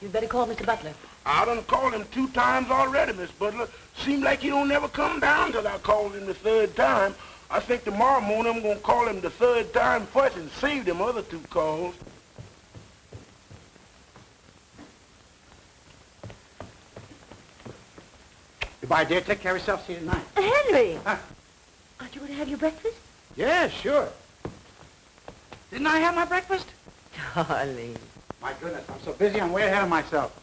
You'd better call Mr. Butler. I done called him 2 times already, Miss Butler. Seems like he don't never come down till I called him the 3rd time. I think tomorrow morning I'm gonna call him the 3rd time first and save them other 2 calls. Goodbye, dear. Take care of yourself. See you tonight. Henry! Huh? Aren't you going to have your breakfast? Yeah, sure. Didn't I have my breakfast? Darling. My goodness, I'm so busy, I'm way ahead of myself.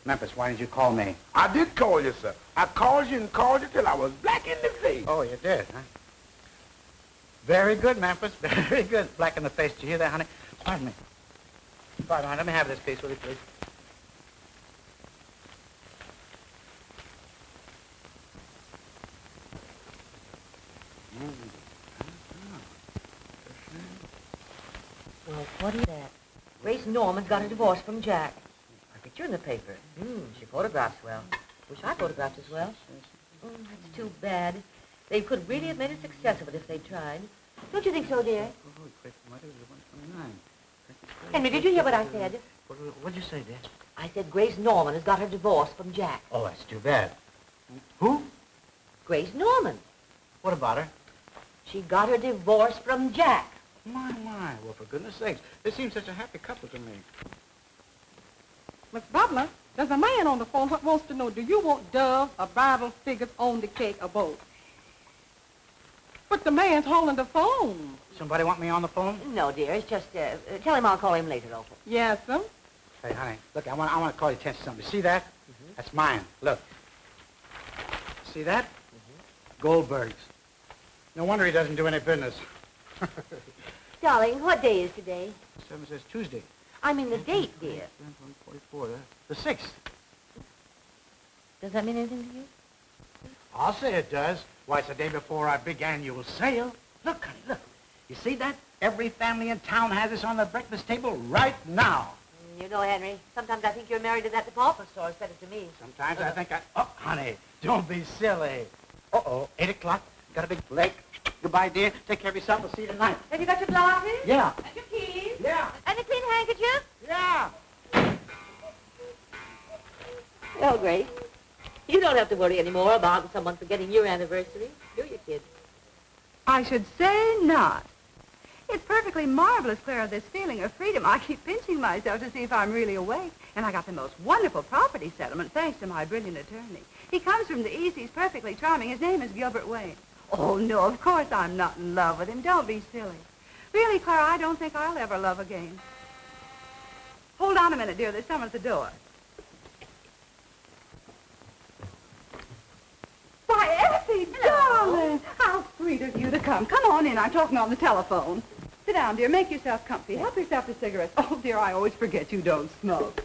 Memphis, why didn't you call me? I did call you, sir. I called you and called you till I was black in the face. Oh, you did, huh? Very good, Memphis. Very good. Black in the face. Did you hear that, honey? Pardon me. Pardon me. Let me have this piece, will you, please? Well, what is that? Grace Norman's got a divorce from Jack. A picture in the paper. She photographs well. Wish I photographed as well. That's too bad. They could really have made a success of it if they tried. Don't you think so, dear? Henry, did you hear what I said? What'd you say, dear? I said Grace Norman has got her divorce from Jack. Oh, that's too bad. Who? Grace Norman. What about her? She got her divorce from Jack. My. Well, for goodness sakes, they seem such a happy couple to me. Miss Butler, there's a man on the phone who wants to know, do you want doves or Bible figures on the cake or both? But the man's holding the phone. Somebody want me on the phone? No, dear. It's just, tell him I'll call him later, Opal. Yes, sir. Hey, honey, look, I want to call your attention to something. See that? That's mine. Look. See that? Goldberg's. No wonder he doesn't do any business. Darling, what day is today? 7 says Tuesday. I mean the date, dear. 44, the 6th. Does that mean anything to you? I'll say it does. Why, it's the day before our big annual sale. Look, honey, look. You see that? Every family in town has this on their breakfast table right now. You know, Henry, sometimes I think you're married to that department store instead of to me. Sometimes I think Oh, honey, don't be silly. 8 o'clock. Got a big lake. Goodbye, dear. Take care of yourself. We'll see you tonight. Have you got your glasses? Yeah. And your keys? Yeah. And a clean handkerchief? Yeah. Well, Grace, you don't have to worry anymore about someone forgetting your anniversary, do you, kid? I should say not. It's perfectly marvelous, Clara, this feeling of freedom. I keep pinching myself to see if I'm really awake. And I got the most wonderful property settlement, thanks to my brilliant attorney. He comes from the East. He's perfectly charming. His name is Gilbert Wayne. Oh, no, of course I'm not in love with him. Don't be silly. Really, Clara, I don't think I'll ever love again. Hold on a minute, dear. There's someone at the door. Why, Effie, darling, how sweet of you to come. Come on in. I'm talking on the telephone. Sit down, dear. Make yourself comfy. Help yourself to cigarettes. Oh, dear, I always forget you don't smoke.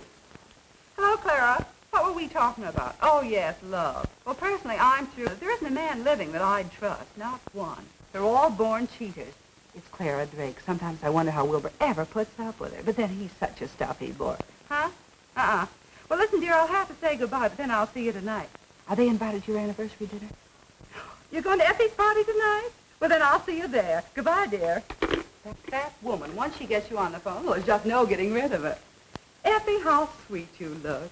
Hello, Clara. What were we talking about? Oh, yes, love. Well, personally, I'm through. There isn't a man living that I'd trust. Not one. They're all born cheaters. It's Clara Drake. Sometimes I wonder how Wilbur ever puts up with her. But then he's such a stuffy boy. Huh? Well, listen, dear, I'll have to say goodbye, but then I'll see you tonight. Are they invited to your anniversary dinner? You're going to Effie's party tonight? Well, then I'll see you there. Goodbye, dear. That fat woman, once she gets you on the phone, there's just no getting rid of her. Effie, how sweet you look.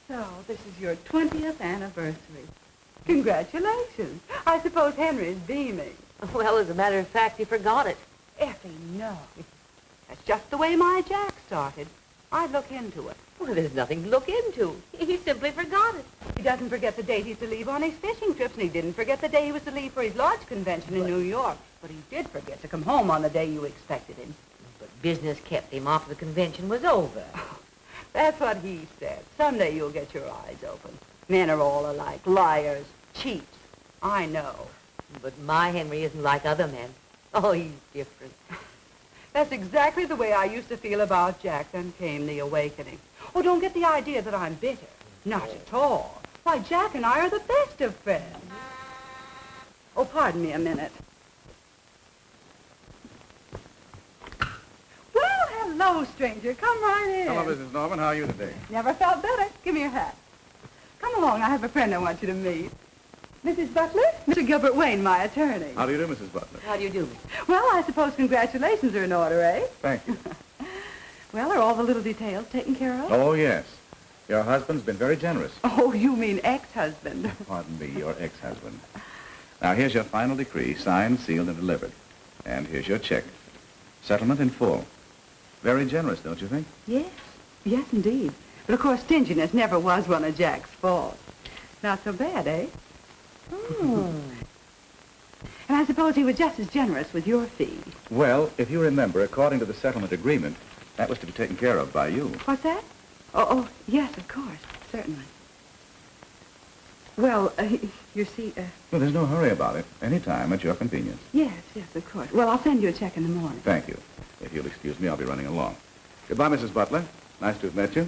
So, this is your 20th anniversary. Congratulations. I suppose Henry's beaming. Well, as a matter of fact, he forgot it. Effie, no. That's just the way my Jack started. I'd look into it. Well, there's nothing to look into. He simply forgot it. He doesn't forget the date he's to leave on his fishing trips, and he didn't forget the day he was to leave for his lodge convention in New York. But he did forget to come home on the day you expected him. But business kept him after the convention was over. That's what he said. Someday you'll get your eyes open. Men are all alike. Liars. Cheats. I know. But my Henry isn't like other men. Oh, he's different. That's exactly the way I used to feel about Jack. Then came the awakening. Oh, don't get the idea that I'm bitter. Not at all. Why, Jack and I are the best of friends. Oh, pardon me a minute. Well, hello, stranger. Come right in. Hello, Mrs. Norman. How are you today? Never felt better. Give me your hat. Come along. I have a friend I want you to meet. Mrs. Butler? Mr. Gilbert Wayne, my attorney. How do you do, Mrs. Butler? How do you do? Well, I suppose congratulations are in order, eh? Thank you. Well, are all the little details taken care of? Oh, yes. Your husband's been very generous. Oh, you mean ex-husband. Pardon me, your ex-husband. Now, here's your final decree, signed, sealed, and delivered. And here's your check. Settlement in full. Very generous, don't you think? Yes. Yes, indeed. But, of course, stinginess never was one of Jack's faults. Not so bad, eh? And I suppose he was just as generous with your fee. Well, if you remember, according to the settlement agreement, that was to be taken care of by you. What's that? Oh, yes, of course. Certainly. Well, you see, Well, there's no hurry about it. Any time at your convenience. yes, of course. Well, I'll send you a check in the morning. Thank you. If you'll excuse me, I'll be running along. Goodbye, Mrs. Butler. Nice to have met you.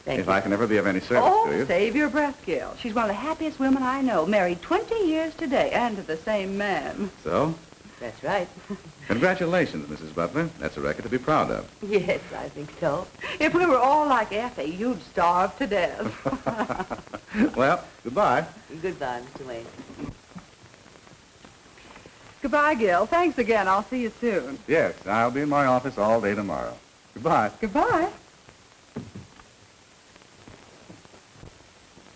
Thank If you. I can ever be of any service to you. Save your breath, Gil. She's one of the happiest women I know. Married 20 years today, and to the same man. So, That's right. congratulations, Mrs. Butler. That's a record to be proud of. Yes, I think so. If we were all like Effie, you'd starve to death. Well, goodbye. Goodbye, Mr. Wayne. Goodbye, Gil. Thanks again. I'll see you soon. Yes, I'll be in my office all day tomorrow. Goodbye. Goodbye.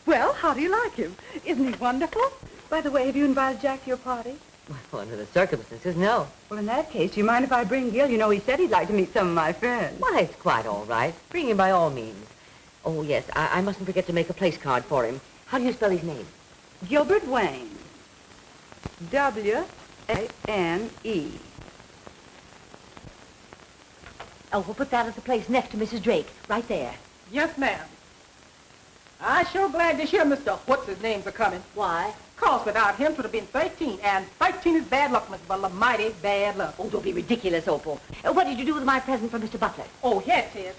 Well, how do you like him? Isn't he wonderful? By the way, have you invited Jack to your party? Well, under the circumstances, no. Well, in that case, do you mind if I bring Gil? You know, he said he'd like to meet some of my friends. Why, it's quite all right. Bring him by all means. Oh, yes, I mustn't forget to make a place card for him. How do you spell his name? Gilbert Wayne. W-A-N-E. Oh, we'll put that as a place next to Mrs. Drake, right there. Yes, ma'am. I sure glad to hear Mr. What's-his-names are coming. Why? 'Cause without him, 'twould have been 13, and 13 is bad luck, Miss Butler, mighty bad luck. Oh, don't be ridiculous, Opal. What did you do with my present for Mr. Butler? Oh, here it is.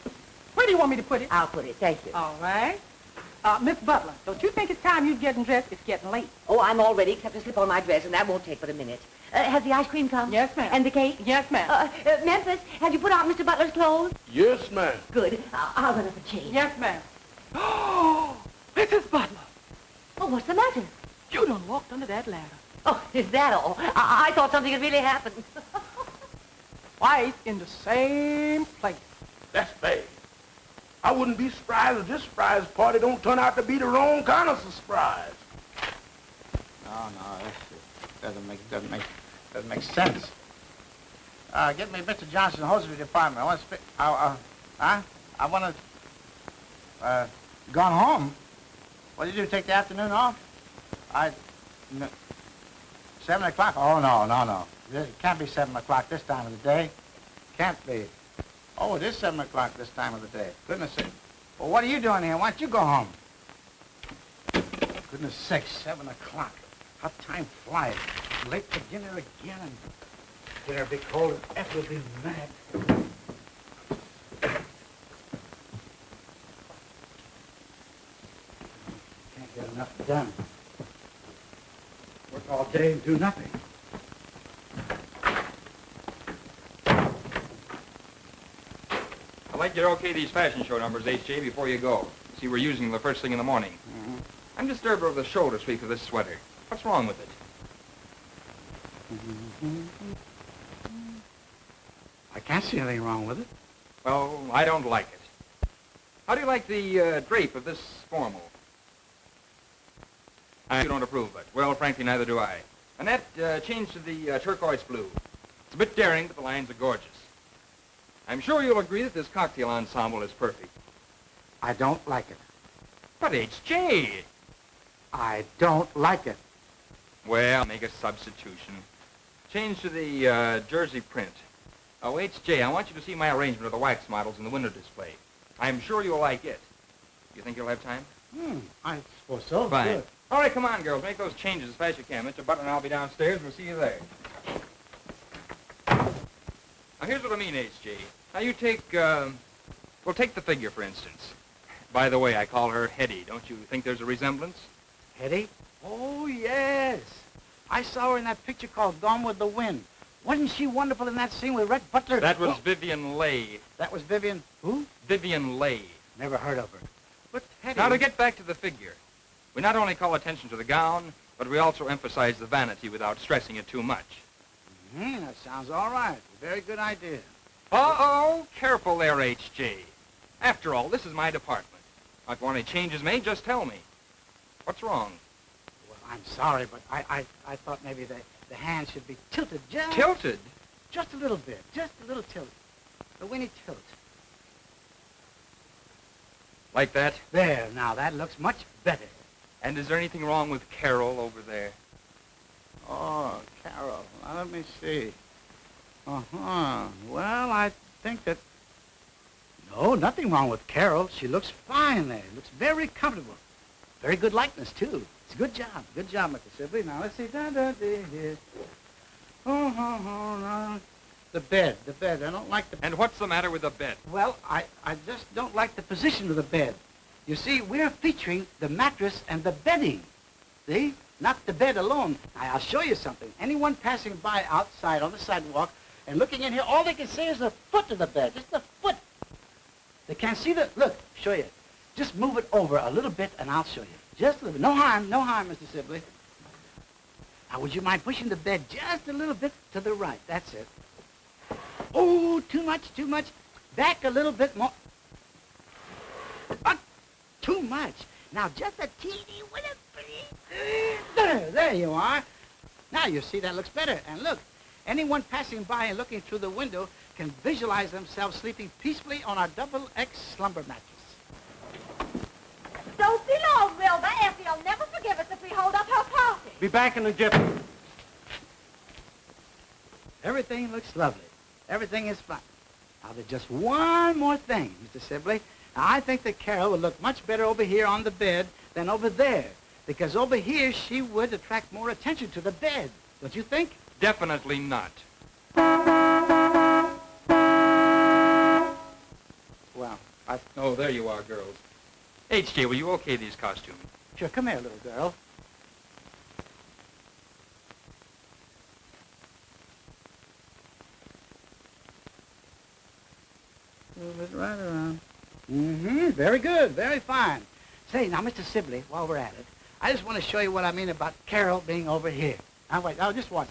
Where do you want me to put it? I'll put it, thank you. All right. Miss Butler, don't you think it's time you're getting dressed? It's getting late. Oh, I'm all ready, except to slip on my dress, and that won't take but a minute. Has the ice cream come? Yes, ma'am. And the cake? Yes, ma'am. Memphis, have you put out Mr. Butler's clothes? Yes, ma'am. Good. I'll run up and change. Yes, ma'am. Oh, Mrs. Butler, Oh, what's the matter? you done walked under that ladder. Oh, is that all? I thought something had really happened. Twice in the same place. That's bad. I wouldn't be surprised if this surprise party don't turn out to be the wrong kind of surprise. No, this doesn't make sense. Get me Mr. Johnson's hosiery department. I want to speak. I want to. Gone home. What did you do? Take the afternoon off? 7 o'clock? Oh no. It can't be 7 o'clock this time of the day. Can't be. Oh, it is 7 o'clock this time of the day. Goodness sake. Well, what are you doing here? Why don't you go home? Goodness sakes, 7 o'clock. How time flies. Late for dinner again, and dinner will be cold, and Effie will be mad. Can't get enough done. Work all day and do nothing. I'd like you to okay these fashion show numbers, H.J., before you go. See, we're using them the first thing in the morning. Mm-hmm. I'm disturbed over the shoulder sweep of this sweater. What's wrong with it? I can't see anything wrong with it. Well, I don't like it. How do you like the drape of this formal? You don't approve of it. Well, frankly, neither do I. And that change to the turquoise blue. It's a bit daring, but the lines are gorgeous. I'm sure you'll agree that this cocktail ensemble is perfect. I don't like it. But H.J. I don't like it. Well, make a substitution. Change to the jersey print. Oh, H.J., I want you to see my arrangement of the wax models in the window display. I'm sure you'll like it. You think you'll have time? I suppose so. Fine. Good. All right, come on, girls. Make those changes as fast as you can. Mr. Butler and I'll be downstairs. We'll see you there. Now, here's what I mean, H.J. Now, you take, well, take the figure, for instance. By the way, I call her Hetty. Don't you think there's a resemblance? Hetty? Oh, yes. I saw her in that picture called Gone with the Wind. Wasn't she wonderful in that scene with Red Butler? That was Vivian Leigh. That was Vivian... Who? Vivian Leigh. Never heard of her. But Hetty... Now, to get back to the figure, we not only call attention to the gown, but we also emphasize the vanity without stressing it too much. That sounds all right. Very good idea. Uh-oh, careful there, H.J. After all, this is my department. If you want any changes made, just tell me. What's wrong? Well, I'm sorry, but I thought maybe the hand should be tilted just... Tilted? Just a little bit. Just a little tilt. A winny tilt. Like that? There, now, that looks much better. And is there anything wrong with Carol over there? Oh, Carol. Now, let me see. Uh-huh. Well, I think that... No, nothing wrong with Carol. She looks fine there. Looks very comfortable. Very good likeness, too. It's a good job. Good job, Mr. Sibley. Now, let's see. Here. The bed. I don't like the... And what's the matter with the bed? Well, I just don't like the position of the bed. You see, we're featuring the mattress and the bedding. See? Not the bed alone. Now, I'll show you something. Anyone passing by outside on the sidewalk and looking in here, all they can see is the foot of the bed. Just the foot. They can't see the... Look, show you. Just move it over a little bit, and I'll show you. Just a little bit. No harm, Mr. Sibley. Now, would you mind pushing the bed just a little bit to the right? That's it. Oh, too much. Back a little bit more. Too much. Now, just a teeny little bit. There you are. Now, you see, that looks better. And look, anyone passing by and looking through the window can visualize themselves sleeping peacefully on our double X slumber mattress. Don't be long, Wilbur. Effie'll never forgive us if we hold up her party. Be back in a jiffy. Everything looks lovely. Everything is fine. Now, there's just one more thing, Mr. Sibley. Now, I think that Carol would look much better over here on the bed than over there. Because over here, she would attract more attention to the bed. Don't you think? Definitely not. Well, Oh, there you are, girls. H.J., will you okay these costumes? Sure, come here, little girl. Move it right around. Very good. Very fine. Say, now, Mr. Sibley, while we're at it, I just want to show you what I mean about Carol being over here. Now, wait. Oh, just watch.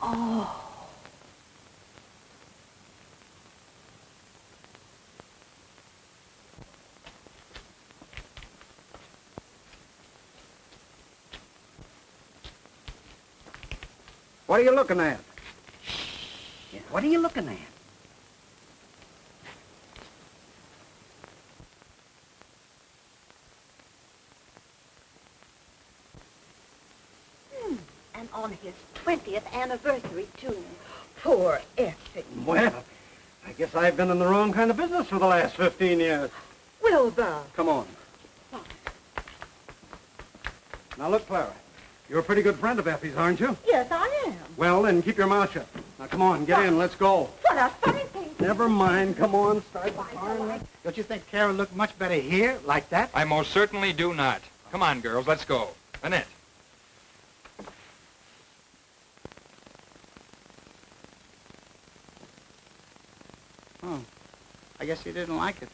Oh. What are you looking at? Yeah, what are you looking at? And on his 20th anniversary, too. Poor Effie. Well, I guess I've been in the wrong kind of business for the last 15 years. Wilbur. Come on. Now, look, Clara. You're a pretty good friend of Effie's, aren't you? Yes, I am. Well, then keep your mouth shut. Now, come on, get in. Let's go. What a funny thing. Never mind. Come on, start the car. Don't you think Carol looked much better here, like that? I most certainly do not. Come on, girls, let's go. Annette. Oh, I guess he didn't like it.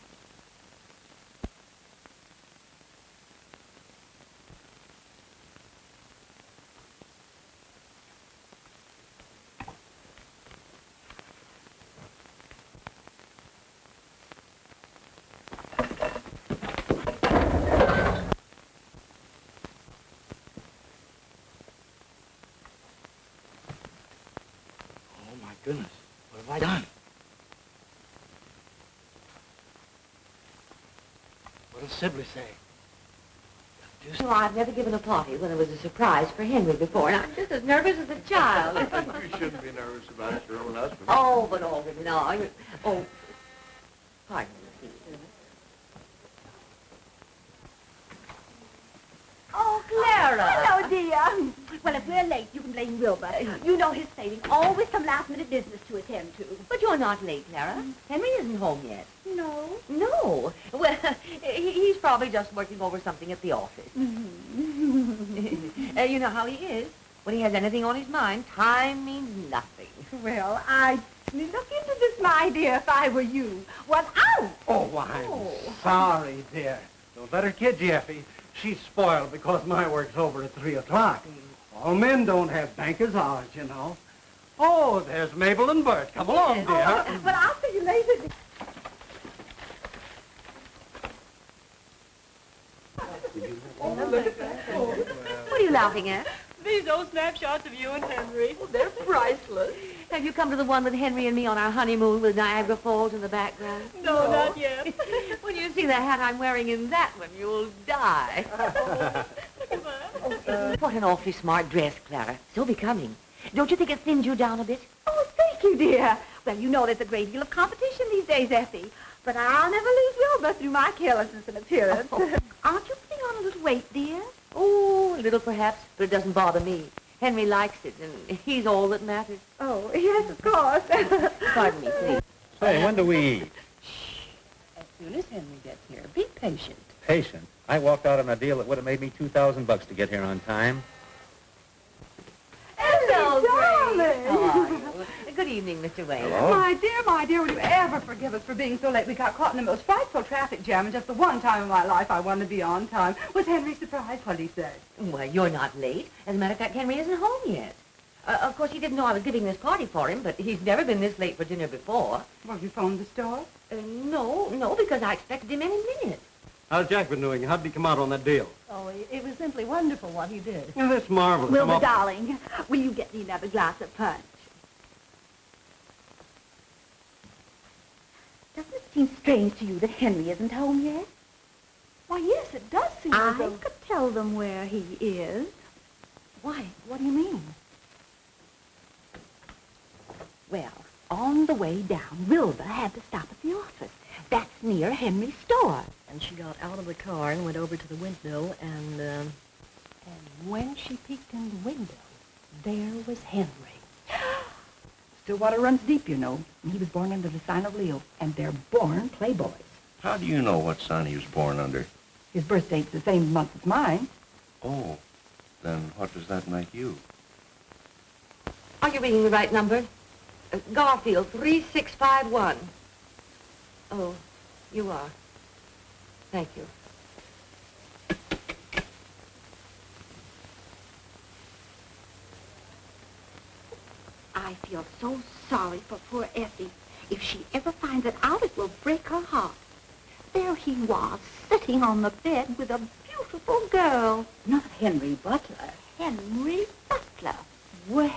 Oh, my goodness. What have I done? What'll Sibley say? Well, I've never given a party when it was a surprise for Henry before, and I'm just as nervous as a child. You shouldn't be nervous about your own husband. Oh, but all of it, no. Oh, pardon me. Oh, Clara. Hello, dear. Well, if we're late, you can blame Wilbur. You know his saving. Always some last-minute business to attend to. But you're not late, Clara. Henry isn't home yet. No. No. Well, he's probably just working over something at the office. Mm-hmm. You know how he is. When he has anything on his mind, time means nothing. Well, I'd look into this, my dear, if I were you. What out? Oh, I'm sorry, dear. Don't let her kid you, Effie. She's spoiled because my work's over at 3 o'clock. All men don't have banker's hours, you know. Oh, there's Mabel and Bert. Come along, dear. Oh, but I'll see you later. What are you laughing at? These old snapshots of you and Henry. They're priceless. Have you come to the one with Henry and me on our honeymoon with Niagara Falls in the background? No, not yet. When you see the hat I'm wearing in that one, you'll die. What an awfully smart dress, Clara. So becoming. Don't you think it thins you down a bit? Oh, thank you, dear. Well, you know there's a great deal of competition these days, Effie. But I'll never lose Wilbur through my carelessness and appearance. Aren't you putting on a little weight, dear? Oh, a little perhaps, but it doesn't bother me. Henry likes it, and he's all that matters. Oh, yes, of course. Pardon me, please. Say, when do we eat? As soon as Henry gets here. Be patient. Patient. I walked out on a deal that would have made me $2,000 to get here on time. Hello, darling. How are you? Good evening, Mr. Wayne. Hello. My dear, will you ever forgive us for being so late? We got caught in the most frightful traffic jam, and just the one time in my life I wanted to be on time. Was Henry surprised? What did he say? Well, you're not late. As a matter of fact, Henry isn't home yet. Of course, he didn't know I was giving this party for him, but he's never been this late for dinner before. Well, you phoned the store? No, because I expected him any minute. How's Jack been doing? How'd he come out on that deal? Oh, it was simply wonderful what he did. Yeah, that's marvelous. Wilbur, darling, will you get me another glass of punch? Doesn't it seem strange to you that Henry isn't home yet? Why, yes, it does seem I as though... could tell them where he is. Why? What do you mean? Well, on the way down, Wilbur had to stop at the office. That's near Henry's store. And she got out of the car and went over to the window, and when she peeked in the window, there was Henry. Stillwater runs deep, you know. And he was born under the sign of Leo, and they're born playboys. How do you know what sign he was born under? His birth date's the same month as mine. Oh, then what does that make you? Are you reading the right number? Garfield, 3651. Oh, you are. Thank you. I feel so sorry for poor Effie. If she ever finds it out, it will break her heart. There he was, sitting on the bed with a beautiful girl. Not Henry Butler. Henry Butler. Well.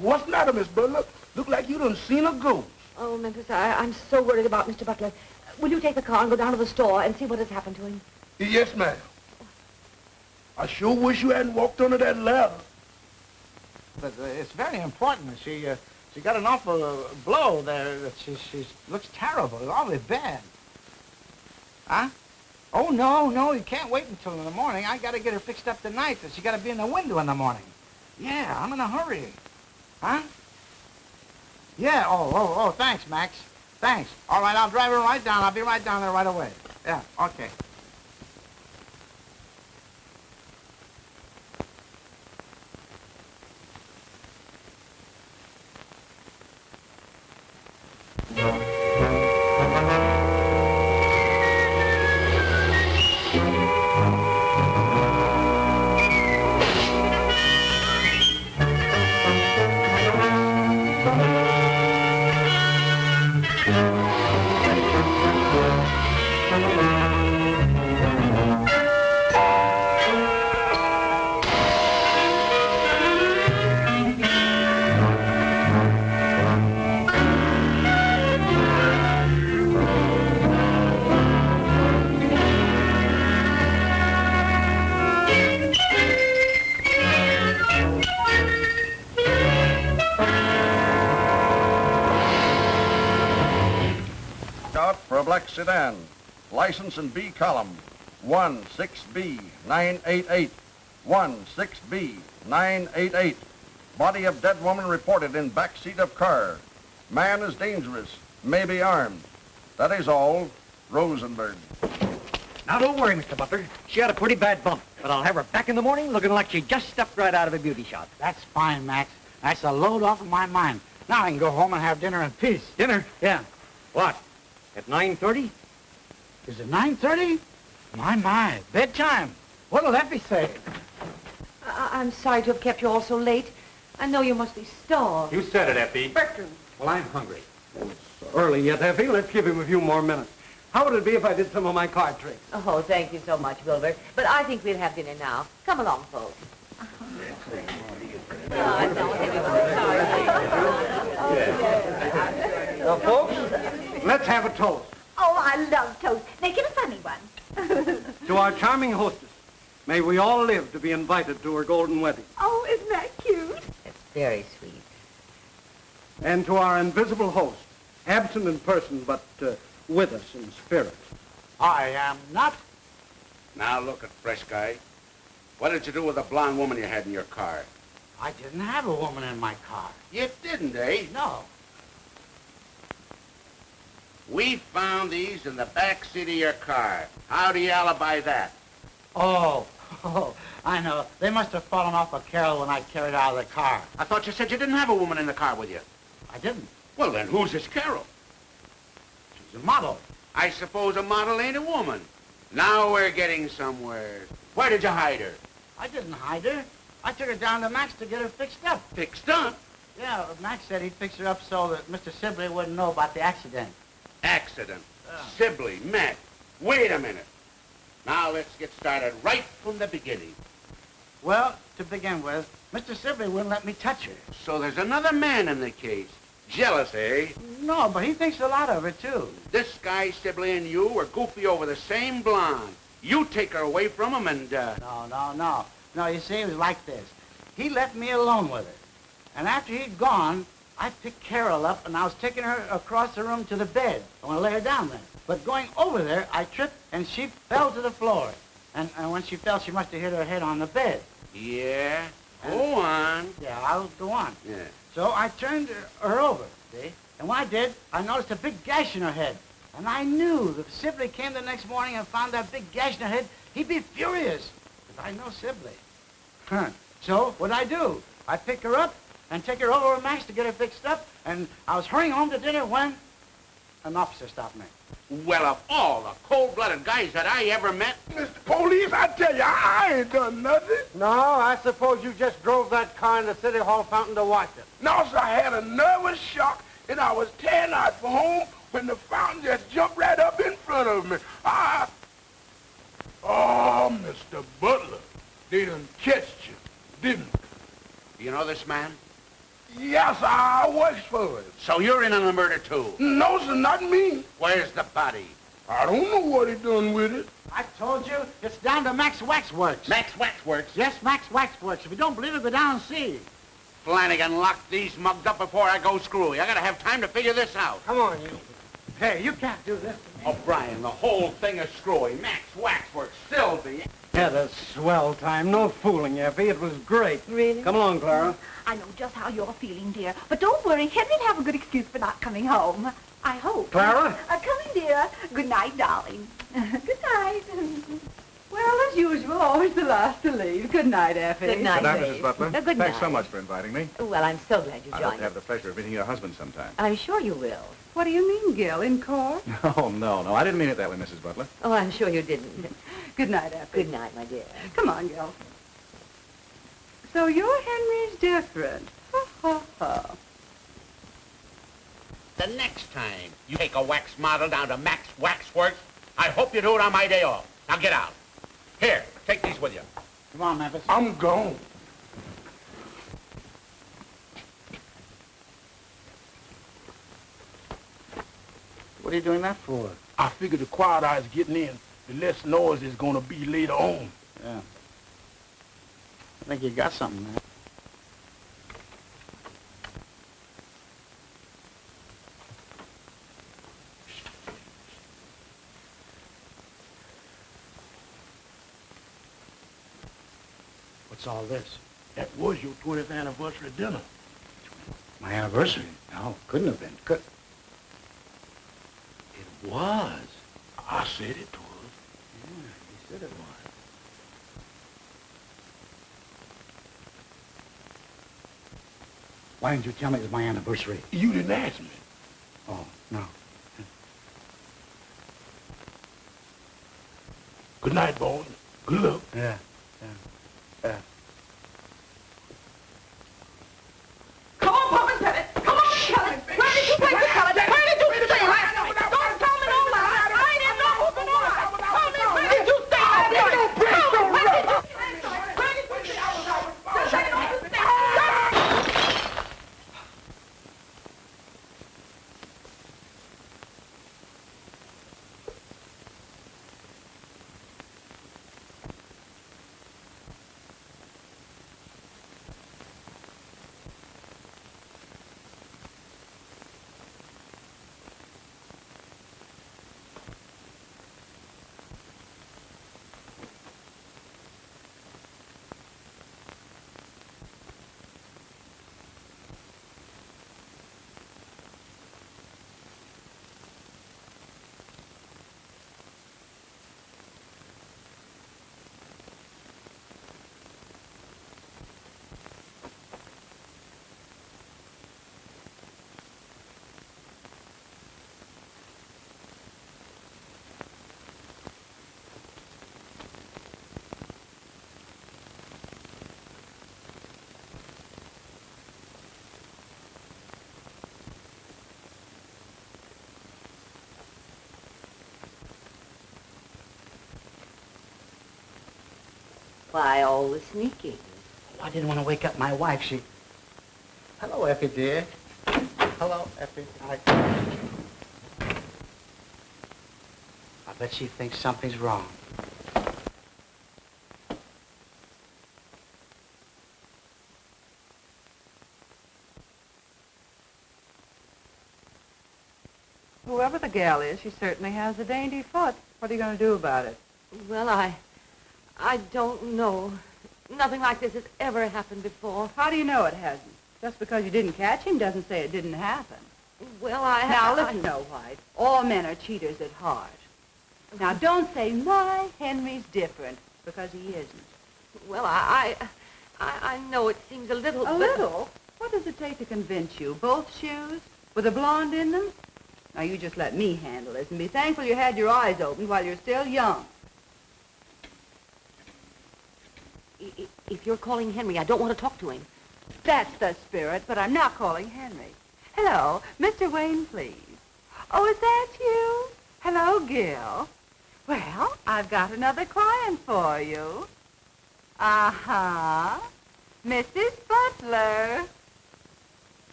What's the matter, Miss Butler? Look like you done seen a ghost. Oh, Memphis, I'm so worried about Mr. Butler. Will you take the car and go down to the store and see what has happened to him? Yes, ma'am. I sure wish you hadn't walked under that ladder. But it's very important. She got an awful blow there. She looks terrible. It's awfully bad. Huh? Oh, no, you can't wait until in the morning. I got to get her fixed up tonight. She got to be in the window in the morning. Yeah, I'm in a hurry. Huh? Yeah, oh, thanks, Max. Thanks. All right, I'll drive her right down. I'll be right down there right away. Yeah, okay. for a black sedan. License in B column, 16B988. 16B988. Body of dead woman reported in back seat of car. Man is dangerous, may be armed. That is all. Rosenberg. Now, don't worry, Mr. Butler. She had a pretty bad bump, but I'll have her back in the morning looking like she just stepped right out of a beauty shop. That's fine, Max. That's a load off of my mind. Now I can go home and have dinner in peace. Dinner? Yeah. What? At 9:30? Is it 9:30? My, bedtime. What'll Effie say? I'm sorry to have kept you all so late. I know you must be starved. You said it, Effie. Bertram. Well, I'm hungry. It's early yet, Effie. Let's give him a few more minutes. How would it be if I did some of my card tricks? Oh, thank you so much, Wilbur. But I think we'll have dinner now. Come along, folks. Now, folks, let's have a toast. Oh, I love toast. Make it a funny one. To our charming hostess, may we all live to be invited to her golden wedding. Oh, isn't that cute? It's very sweet. And to our invisible host, absent in person but with us in spirit. I am not. Now look at fresh guy. What did you do with the blonde woman you had in your car? I didn't have a woman in my car. You didn't, eh? No. We found these in the back seat of your car. How do you alibi that? Oh, I know. They must have fallen off a carol when I carried out of the car. I thought you said you didn't have a woman in the car with you. I didn't. Well, then who's this Carol? She's a model. I suppose a model ain't a woman. Now we're getting somewhere. Where did you hide her? I didn't hide her. I took her down to Max to get her fixed up. Fixed up? Yeah, Max said he'd fix her up so that Mr. Sibley wouldn't know about the accident. Accident. Sibley, Matt. Wait a minute. Now let's get started right from the beginning. Well, to begin with, Mr. Sibley wouldn't let me touch her. So there's another man in the case. Jealous, eh? No, but he thinks a lot of her, too. This guy, Sibley, and you were goofy over the same blonde. You take her away from him and, No, you see, it was like this. He left me alone with her. And after he'd gone, I picked Carol up, and I was taking her across the room to the bed. I want to lay her down there. But going over there, I tripped, and she fell to the floor. And when she fell, she must have hit her head on the bed. Yeah? Go on. Yeah, I'll go on. Yeah. So I turned her over, see? And when I did, I noticed a big gash in her head. And I knew that if Sibley came the next morning and found that big gash in her head, he'd be furious. Because I know Sibley. So what'd I do? I picked her up and take her over to Max to get her fixed up. And I was hurrying home to dinner when an officer stopped me. Well, of all the cold-blooded guys that I ever met... Mr. Police, I tell you, I ain't done nothing. No, I suppose you just drove that car in the City Hall fountain to watch it. No, sir, I had a nervous shock, and I was tearing out for home when the fountain just jumped right up in front of me. Oh, Mr. Butler, they done catched you, didn't they? You know this man? Yes, I works for it. So you're in on the murder, too? No, sir, not me. Where's the body? I don't know what he done with it. I told you, it's down to Max Waxworks. Max Waxworks? Yes, Max Waxworks. If you don't believe it, go down and see. Flanagan, lock these mugs up before I go screwy. I gotta have time to figure this out. Come on, you. Hey, you can't do this to me. O'Brien, the whole thing is screwy. Max Waxworks, Sylvie. Had a swell time. No fooling, Effie. It was great. Really? Come along, Clara. I know just how you're feeling, dear. But don't worry, Henry'll have a good excuse for not coming home. I hope. Clara? Come in, dear. Good night, darling. Good night. Well, as usual, always the last to leave. Good night, Effie. Good night, Good night, Dave. Mrs. Butler. Good Thanks night. so much for inviting me. Well, I'm so glad you I hope joined to have us. the pleasure of meeting your husband sometime. I'm sure you will. What do you mean, Gil? In court? Oh, no, I didn't mean it that way, Mrs. Butler. Oh, I'm sure you didn't. Good night, Effie. Good night, my dear. Come on, Gil. So your Henry's different. Ha, ha, ha. The next time you take a wax model down to Max Waxworks, I hope you do it on my day off. Now get out. Here, take these with you. Come on, Memphis. I'm gone. What are you doing that for? I figure the quiet eyes getting in, the less noise is gonna be later on. Yeah. I think you got something there. What's all this? That was your 20th anniversary dinner. My anniversary? No, couldn't have been. It was. I said it was. Yeah, you said it was. Why didn't you tell me it was my anniversary? You didn't ask me. Oh, no. Good night, boy. Good luck. Yeah. Come on, Pop and tell it. Come on, tell it. Where did you take the color? Where did you stay last night? Don't tell me no lies. I ain't in no hooping no lies. Tell me, where did you stay last night? Tell me, where did you stay last night? Why all the sneaking? Oh, I didn't want to wake up my wife. Hello, Effie, dear. Hello, Effie. I bet she thinks something's wrong. Whoever the gal is, she certainly has a dainty foot. What are you going to do about it? Well, I don't know. Nothing like this has ever happened before. How do you know it hasn't? Just because you didn't catch him doesn't say it didn't happen. Well, Now, listen, Snow White. All men are cheaters at heart. Now, don't say, my Henry's different, because he isn't. Well, I know it seems a little... A little? What does it take to convince you? Both shoes? With a blonde in them? Now, you just let me handle this, and be thankful you had your eyes opened while you're still young. If you're calling Henry, I don't want to talk to him. That's the spirit, but I'm not calling Henry. Hello, Mr. Wayne, please. Oh, is that you? Hello, Gil. Well, I've got another client for you. Uh-huh. Mrs. Butler.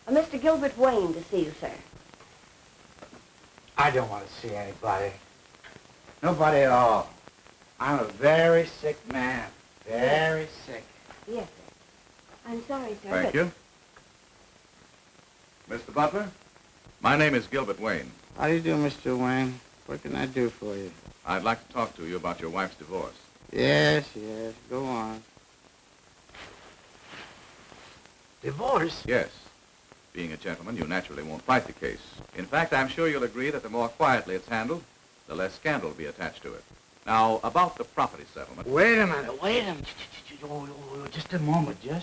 Mr. Gilbert Wayne to see you, sir. I don't want to see anybody. Nobody at all. I'm a very sick man. Very sick. Yes, sir. I'm sorry, sir. Thank you. Mr. Butler, my name is Gilbert Wayne. How do you do, Mr. Wayne? What can I do for you? I'd like to talk to you about your wife's divorce. Yes. Go on. Divorce? Yes. Being a gentleman, you naturally won't fight the case. In fact, I'm sure you'll agree that the more quietly it's handled, the less scandal will be attached to it. Now, about the property settlement... Wait a minute. Oh, just a moment, please.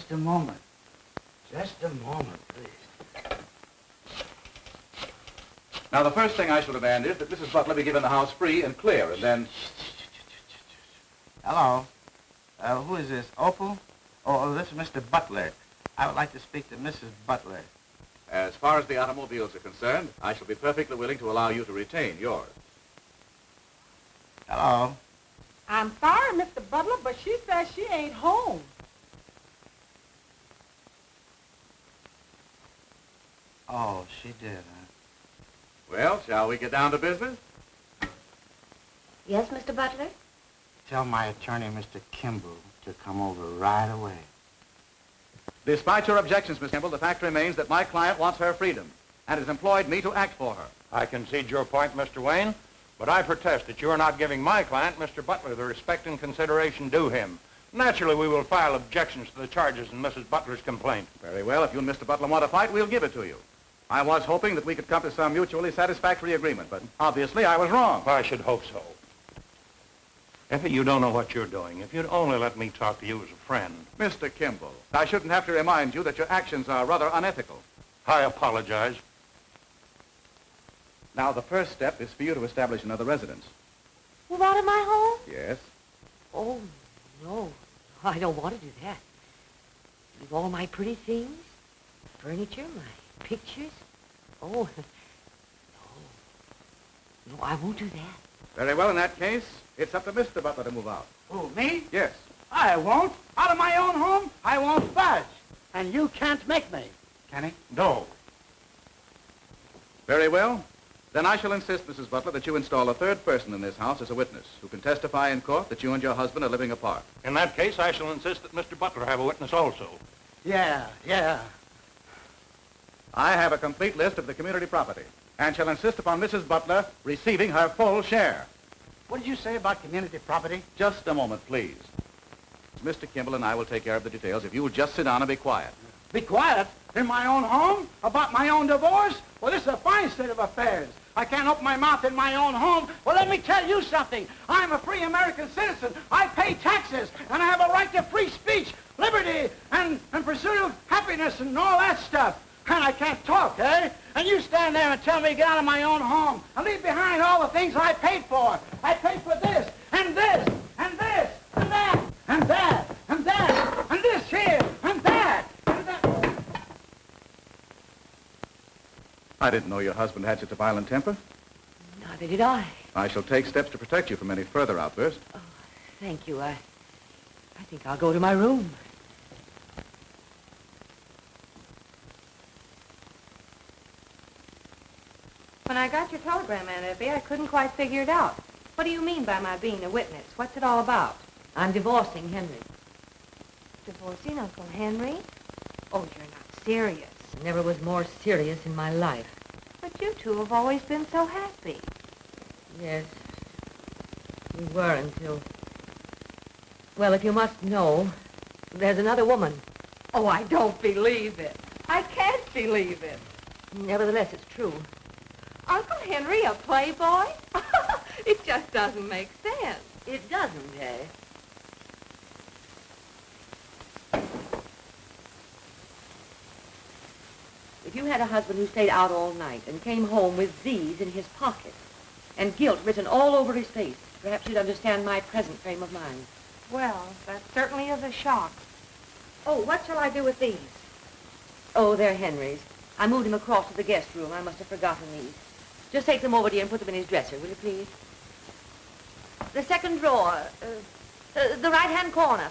Now, the first thing I shall demand is that Mrs. Butler be given the house free and clear, and then... Hello. Who is this? Opal? Oh, this is Mr. Butler. I would like to speak to Mrs. Butler. As far as the automobiles are concerned, I shall be perfectly willing to allow you to retain yours. Hello. I'm sorry, Mr. Butler, but she says she ain't home. Oh, she did, huh? Well, shall we get down to business? Yes, Mr. Butler? Tell my attorney, Mr. Kimball, to come over right away. Despite your objections, Miss Kimball, the fact remains that my client wants her freedom and has employed me to act for her. I concede your point, Mr. Wayne. But I protest that you are not giving my client, Mr. Butler, the respect and consideration due him. Naturally, we will file objections to the charges in Mrs. Butler's complaint. Very well. If you and Mr. Butler want to fight, we'll give it to you. I was hoping that we could come to some mutually satisfactory agreement, but obviously I was wrong. I should hope so. Effie, you don't know what you're doing. If you'd only let me talk to you as a friend. Mr. Kimball, I shouldn't have to remind you that your actions are rather unethical. I apologize. Now, the first step is for you to establish another residence. Move out of my home? Yes? Oh, no. I don't want to do that. Leave all my pretty things, furniture, my pictures. Oh, no, I won't do that. Very well, in that case, it's up to Mr. Butler to move out. Who, me? Yes. I won't. Out of my own home, I won't budge. And you can't make me. Can he? No. Very well. Then I shall insist, Mrs. Butler, that you install a third person in this house as a witness who can testify in court that you and your husband are living apart. In that case, I shall insist that Mr. Butler have a witness also. Yeah. I have a complete list of the community property and shall insist upon Mrs. Butler receiving her full share. What did you say about community property? Just a moment, please. Mr. Kimball and I will take care of the details if you will just sit down and be quiet. Be quiet? In my own home? About my own divorce? Well, this is a fine state of affairs. I can't open my mouth in my own home. Well, let me tell you something. I'm a free American citizen. I pay taxes, and I have a right to free speech, liberty, and pursuit of happiness and all that stuff. And I can't talk, eh? And you stand there and tell me to get out of my own home and leave behind all the things I paid for. I paid for this, and this, and this, and that, and that, and that, and this here, and that, and that. I didn't know your husband had such a violent temper. Neither did I. I shall take steps to protect you from any further outbursts. Oh, thank you. I think I'll go to my room. When I got your telegram, Aunt Effie, I couldn't quite figure it out. What do you mean by my being a witness? What's it all about? I'm divorcing Henry. Divorcing Uncle Henry? Oh, you're not serious. Never was more serious in my life. But you two have always been so happy. Yes, we were until... Well, if you must know, there's another woman. Oh, I don't believe it. I can't believe it. Nevertheless, it's true. Uncle Henry, a playboy? It just doesn't make sense. It doesn't, eh? If you had a husband who stayed out all night and came home with these in his pocket and guilt written all over his face, perhaps you'd understand my present frame of mind. Well, that certainly is a shock. Oh, what shall I do with these? Oh, they're Henry's. I moved him across to the guest room. I must have forgotten these. Just take them over to you and put them in his dresser, will you please? The second drawer, the right-hand corner.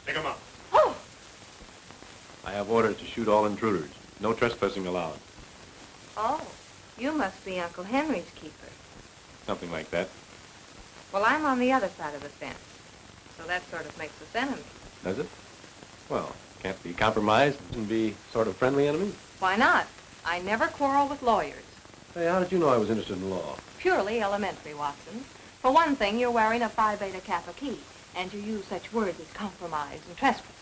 Stick 'em up. Oh! I have orders to shoot all intruders. No trespassing allowed. Oh, you must be Uncle Henry's keeper. Something like that. Well, I'm on the other side of the fence, so that sort of makes us enemies. Does it? Well, can't be compromised and be sort of friendly enemies. Why not? I never quarrel with lawyers. Hey, how did you know I was interested in law? Purely elementary, Watson. For one thing, you're wearing a Phi Beta Kappa key, and you use such words as compromise and trespass.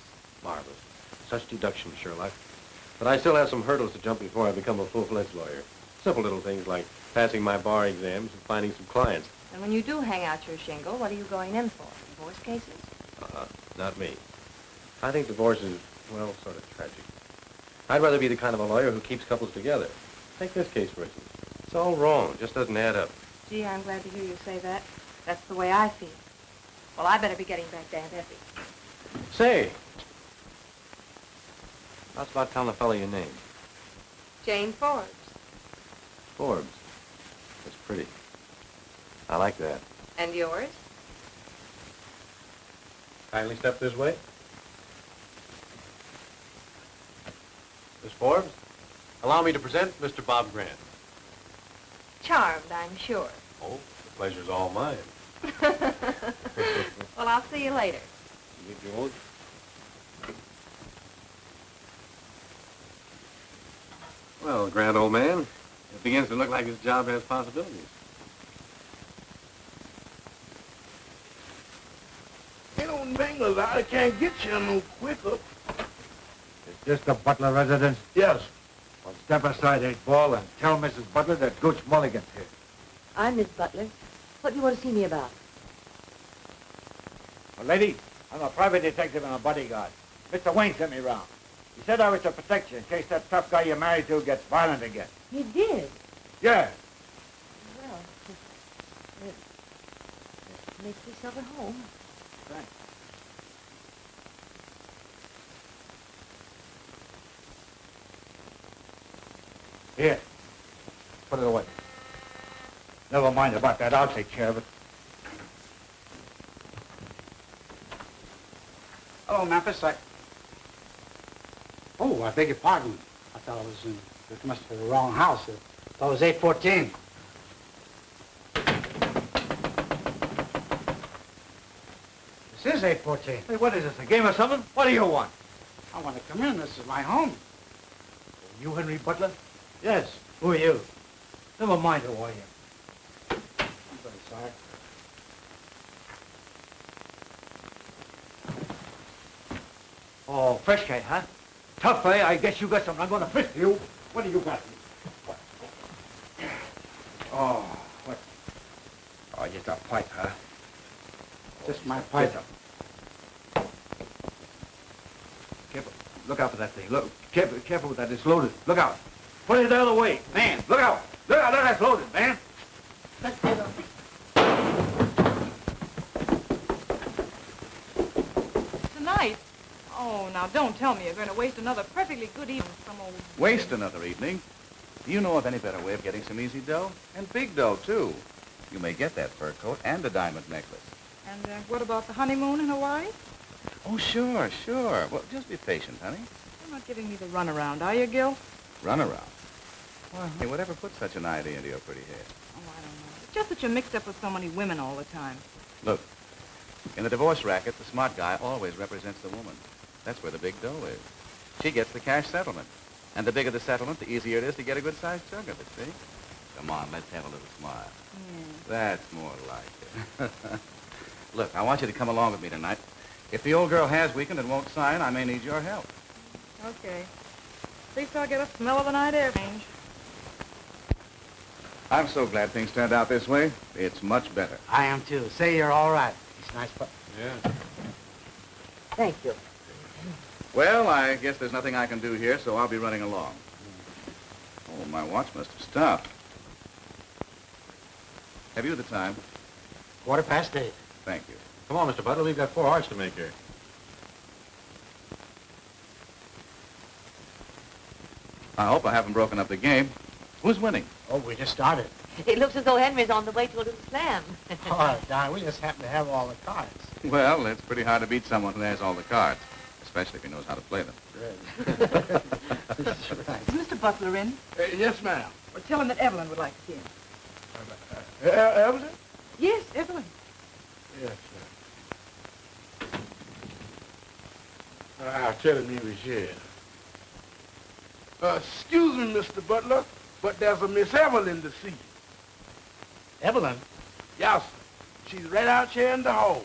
Marvelous. Such deduction, Sherlock. But I still have some hurdles to jump before I become a full-fledged lawyer. Simple little things like passing my bar exams and finding some clients. And when you do hang out your shingle, what are you going in for? Divorce cases? Not me. I think divorce is, well, sort of tragic. I'd rather be the kind of a lawyer who keeps couples together. Take this case, for instance. It's all wrong. It just doesn't add up. Gee, I'm glad to hear you say that. That's the way I feel. Well, I better be getting back to Aunt Effie. Say, how's about telling the fellow your name? Jane Forbes. Forbes. That's pretty. I like that. And yours? Kindly step this way. Miss Forbes, allow me to present Mr. Bob Grant. Charmed, I'm sure. Oh, the pleasure's all mine. Well, I'll see you later. You won't. Well, grand old man, it begins to look like his job has possibilities. Ain't no bangers. I can't get you no quicker. Is this the Butler residence? Yes. Well, step aside, 8-ball, and tell Mrs. Butler that Gooch Mulligan's here. I'm Miss Butler. What do you want to see me about? Well, lady, I'm a private detective and a bodyguard. Mr. Wayne sent me round. He said I was to protect you in case that tough guy you're married to gets violent again. You did? Yeah. Well, make yourself at home. Thanks. Here. Put it away. Never mind about that. I'll take care of it. Hello, Memphis. Oh, I beg your pardon. I thought I was in... This must be the wrong house. I thought it was 814. This is 814. Hey, what is this, a game or something? What do you want? I want to come in. This is my home. You Henry Butler? Yes. Who are you? Never mind who I am. I'm very sorry. Oh, fresh case, huh? Tough, eh? I guess you got something. I'm going to fist you. What do you got? Oh, what? Oh, just a pipe, huh? Just my pipe. Careful. Look out for that thing. Look, careful with that. It's loaded. Look out. Put it the other way. Man, look out. Look out. That's loaded, man. Tonight? Oh, now don't tell me you're going to waste another perfectly good evening with some old... Waste another evening? Do you know of any better way of getting some easy dough? And big dough, too. You may get that fur coat and a diamond necklace. And what about the honeymoon in Hawaii? Oh, sure, sure. Well, just be patient, honey. You're not giving me the runaround, are you, Gil? Run around. Well, hey, whatever put such an idea into your pretty head? Oh, I don't know. It's just that you're mixed up with so many women all the time. Look, in the divorce racket, the smart guy always represents the woman. That's where the big dough is. She gets the cash settlement. And the bigger the settlement, the easier it is to get a good-sized chunk of it, see? Come on, let's have a little smile. That's more like it. Look, I want you to come along with me tonight. If the old girl has weakened and won't sign, I may need your help. Okay. At least I'll get a smell of the night air change. I'm so glad things turned out this way. It's much better. I am, too. Say you're all right. It's nice, but... Yeah. Thank you. Well, I guess there's nothing I can do here, so I'll be running along. Oh, my watch must have stopped. Have you the time? 8:15. Thank you. Come on, Mr. Butler. We've got 4 hours to make here. I hope I haven't broken up the game. Who's winning? Oh, we just started. It looks as though Henry's on the way to a little slam. Oh, Don, we just happen to have all the cards. Well, it's pretty hard to beat someone who has all the cards, especially if he knows how to play them. That's right. Is Mr. Butler in? Yes, ma'am. Well, tell him that Evelyn would like to see him. Evelyn? Yes, Evelyn. Yes, sir. I'll tell him he was here. Excuse me, Mr. Butler, but there's a Miss Evelyn to see. Evelyn? Yes, sir. She's right out here in the hall.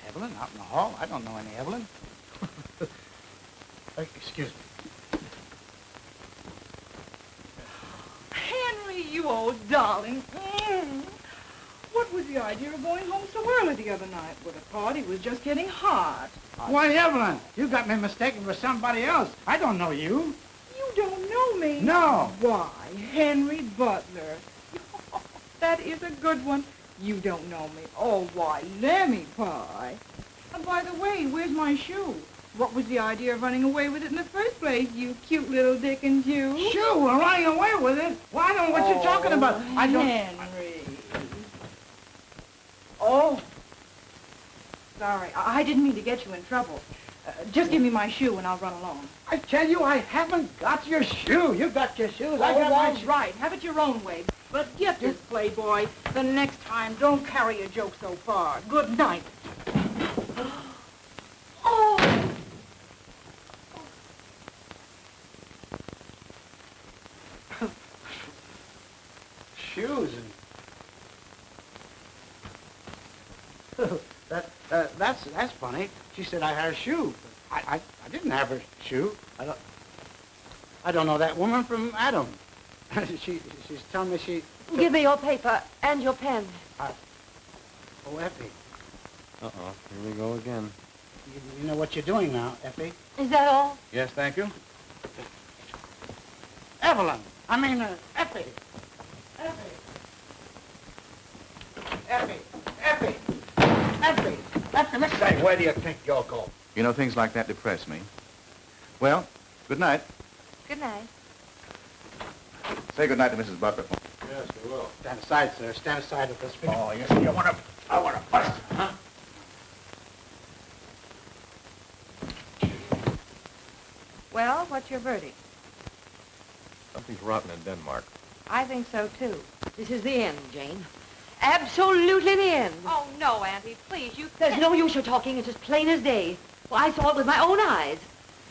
Evelyn? Out in the hall? I don't know any Evelyn. Excuse me. Henry, you old darling. What was the idea of going home so early the other night? Well, the party was just getting hot. Why, Evelyn, you got me mistaken for somebody else. I don't know you. You don't know me? No. Why, Henry Butler. That is a good one. You don't know me. Oh, why, Lemmy Pie. And by the way, where's my shoe? What was the idea of running away with it in the first place, you cute little Dickens, you? Shoe? Well, running away with it? Well, I don't know what you're talking about. I don't... Henry. Oh. Sorry, I didn't mean to get you in trouble. Just give me my shoe and I'll run along. I tell you, I haven't got your shoe. You got your shoes. I got my shoe. Right. Have it your own way. But get this place playboy. The next time, don't carry your joke so far. Good night. Oh! Shoes and... that's funny. She said I had a shoe. I didn't have her shoe. I don't know that woman from Adam. She's telling me she... Give me your paper and your pen. Oh, Effie. Uh-oh, here we go again. You know what you're doing now, Effie? Is that all? Yes, thank you. Evelyn. Effie. Effie, Miss... Say, where do you think you'll go? You know, things like that depress me. Well, good night. Good night. Say good night to Mrs. Butler. Yes, we will. Stand aside, sir. Stand aside with this. Oh, you see, I want to bust him, huh? Well, what's your verdict? Something's rotten in Denmark. I think so, too. This is the end, Jane. Absolutely the end. Oh, no, Auntie, please, you There's no use you're talking. It's as plain as day. Well, I saw it with my own eyes.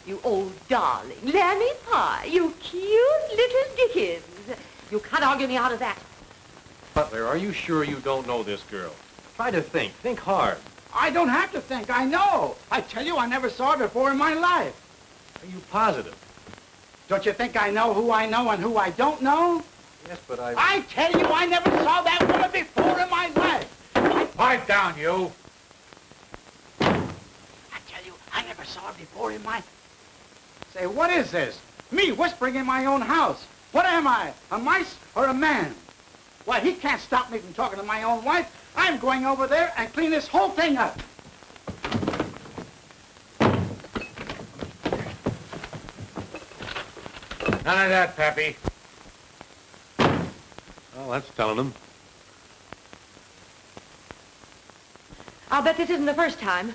You old darling. Lammy pie. You cute little Dickens. You can't argue me out of that. Butler, are you sure you don't know this girl? Try to think. Think hard. I don't have to think. I know. I tell you, I never saw her before in my life. Are you positive? Don't you think I know who I know and who I don't know? Yes, but I tell you, I never saw that woman before in my life. Pipe down, you. I tell you, I never saw her before in my... Say, what is this? Me whispering in my own house. What am I, a mice or a man? Why, he can't stop me from talking to my own wife. I'm going over there and clean this whole thing up. None of that, Pappy. Well, that's telling him. I'll bet this isn't the first time.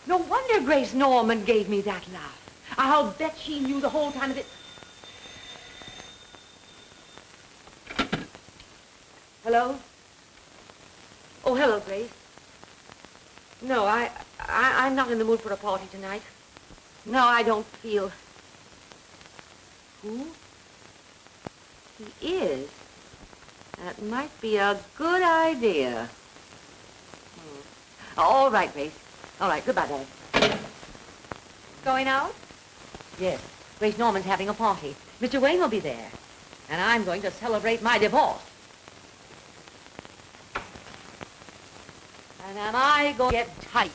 No wonder Grace Norman gave me that laugh. I'll bet she knew the whole time of it. Hello? Oh, hello, Grace. No, I'm not in the mood for a party tonight. No, I don't feel... Who? He is. That might be a good idea. All right, Grace. All right, goodbye, Dad. Going out? Yes. Grace Norman's having a party. Mr. Wayne will be there. And I'm going to celebrate my divorce. And am I going to get tight?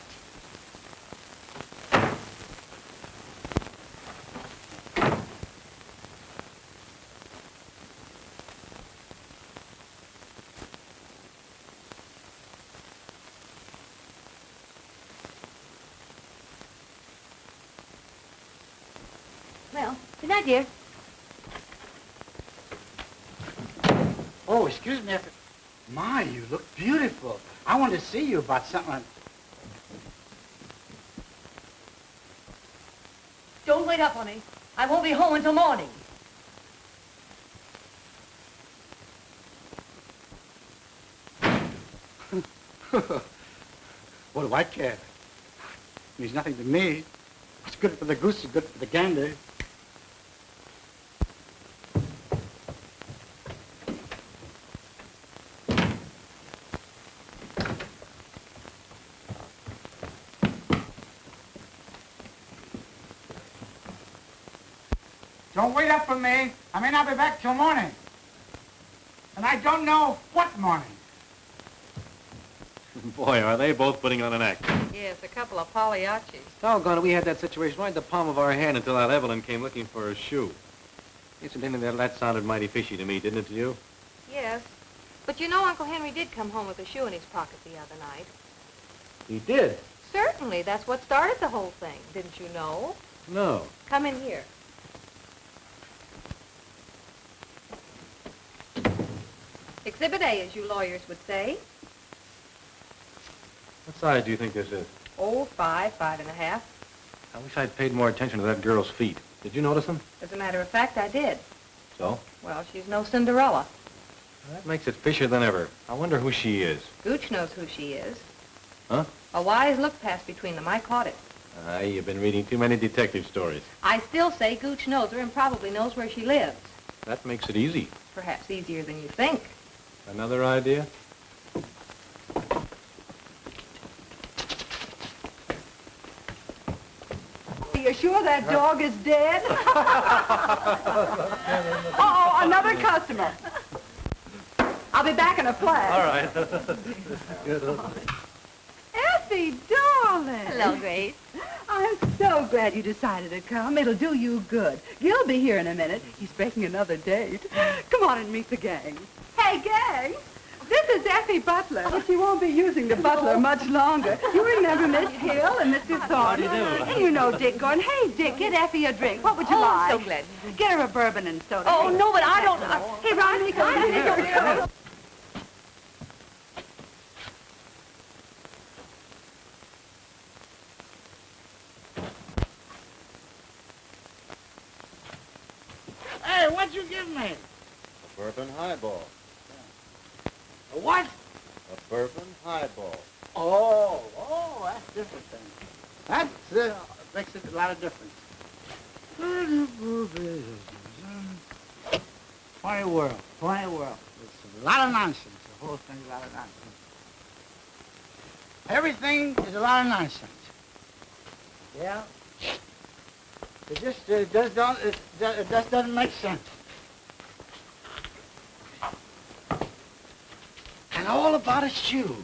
Well, good night, dear. Oh, excuse me. My, you look beautiful. I wanted to see you about something. Don't wait up on me. I won't be home until morning. What do I care? It means nothing to me. What's good for the goose is good for the gander. Don't wait up for me. I may not be back till morning. And I don't know what morning. Boy, are they both putting on an act. Yes, a couple of Pagliaccis. Doggone it, we had that situation right in the palm of our hand until Aunt Evelyn came looking for her shoe. Incidentally, that sounded mighty fishy to me, didn't it to you? Yes. But you know Uncle Henry did come home with a shoe in his pocket the other night. He did? Certainly. That's what started the whole thing. Didn't you know? No. Come in here. Exhibit A, as you lawyers would say. What size do you think this is? Oh, 5, 5.5. I wish I'd paid more attention to that girl's feet. Did you notice them? As a matter of fact, I did. So? Well, she's no Cinderella. That makes it fishier than ever. I wonder who she is. Gooch knows who she is. Huh? A wise look passed between them. I caught it. You've been reading too many detective stories. I still say Gooch knows her and probably knows where she lives. That makes it easy. Perhaps easier than you think. Another idea? Are you sure that dog is dead? Uh-oh, another customer. I'll be back in a flash. All right. Effie, darling. Hello, Grace. I'm so glad you decided to come. It'll do you good. Gil'll be here in a minute. He's making another date. Come on and meet the gang. Hey, gang. This is Effie Butler. But she won't be using the butler much longer. You remember Miss Hill and Mr. Thornton? How do you do? And you know Dick going, hey, Dick, get Effie a drink. What would you like? I'm so glad. Get her a bourbon and soda. Oh, no, but I don't... Hey, Ronnie, come here. Hey, what'd you give me? A bourbon highball. A what? A bourbon highball. Oh, that's different then. That makes it a lot of difference. Funny world, funny world. It's a lot of nonsense. The whole thing's a lot of nonsense. Everything is a lot of nonsense. Yeah. It just doesn't make sense. And all about a shoe.